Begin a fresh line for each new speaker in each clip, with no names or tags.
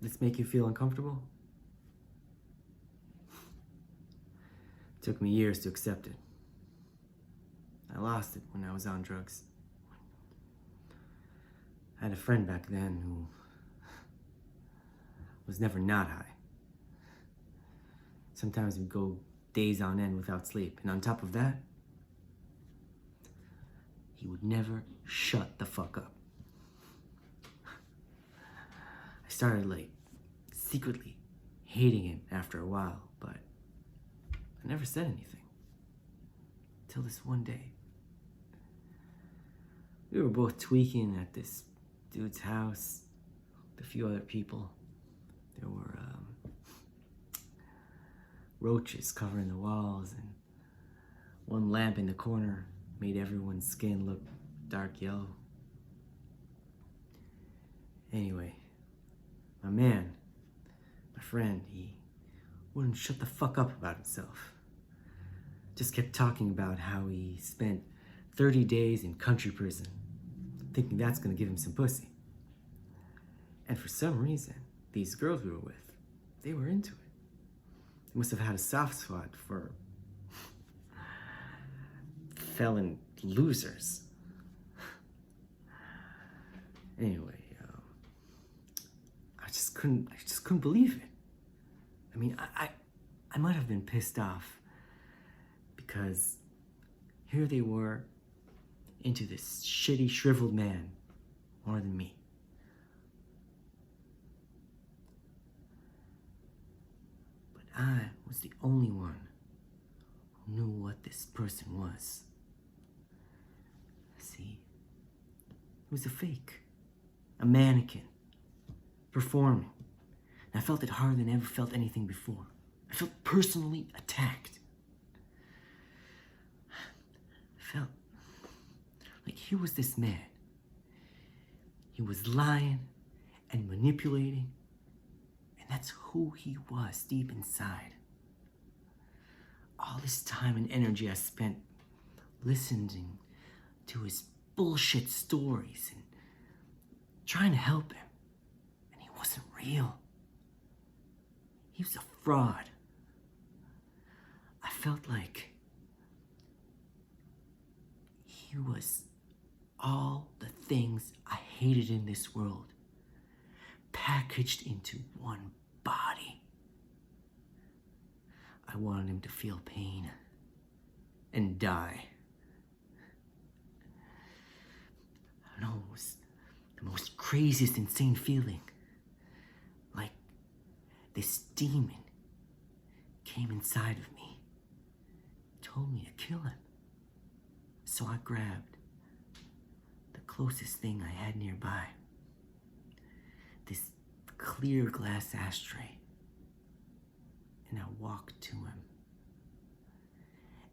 this make you feel uncomfortable? It took me years to accept it. I lost it when I was on drugs. I had a friend back then who was never not high. Sometimes we'd go days on end without sleep, and on top of that, he would never shut the fuck up. I started secretly hating him after a while, but I never said anything. Till this one day. We were both tweaking at this dude's house with a few other people. There were roaches covering the walls, and one lamp in the corner made everyone's skin look dark yellow. Anyway, my friend, he wouldn't shut the fuck up about himself. Just kept talking about how he spent 30 days in country prison, thinking that's gonna give him some pussy. And for some reason, these girls we were with, they were into it. They must have had a soft spot for felon losers. Anyway, I just couldn't believe it. I mean, I might have been pissed off because here they were into this shitty, shriveled man more than me. But I was the only one who knew what this person was. See, it was a fake, a mannequin, performing. And I felt it harder than I ever felt anything before. I felt personally attacked. I felt like here was this man. He was lying and manipulating, and that's who he was deep inside. All this time and energy I spent listening to his bullshit stories and trying to help him, and he wasn't real. He was a fraud. I felt like he was all the things I hated in this world, packaged into one body. I wanted him to feel pain and die. I know, it was the most craziest, insane feeling. Like this demon came inside of me, told me to kill him. So I grabbed the closest thing I had nearby, this clear glass ashtray, and I walked to him,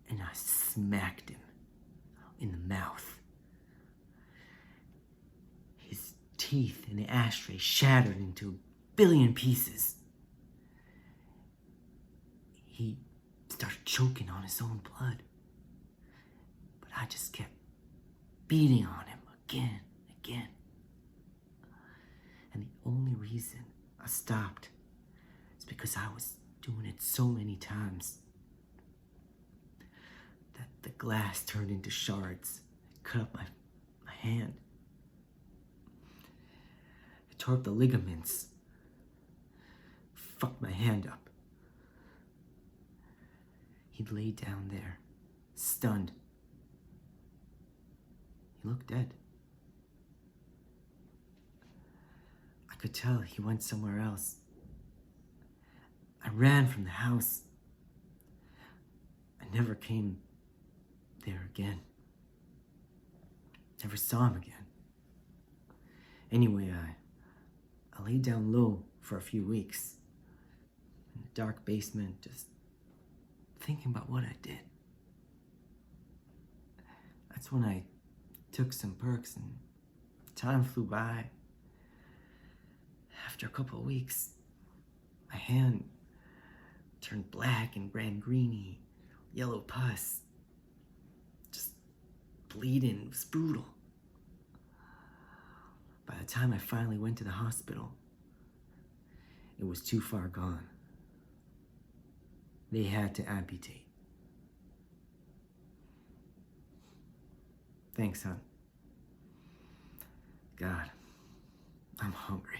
and I smacked him in the mouth. His teeth in the ashtray shattered into a billion pieces. He started choking on his own blood, but I just kept beating on him again. And the only reason I stopped is because I was doing it so many times that the glass turned into shards. It cut up my hand. It tore up the ligaments. Fucked my hand up. He lay down there, stunned. He looked dead. I could tell he went somewhere else. I ran from the house. I never came there again. Never saw him again. Anyway, I laid down low for a few weeks in the dark basement, just thinking about what I did. That's when I took some perks and time flew by. After a couple of weeks, my hand turned black and ran greeny, yellow pus. Just bleeding. It was brutal. By the time I finally went to the hospital, It was too far gone. They had to amputate. Thanks, son. God, I'm hungry.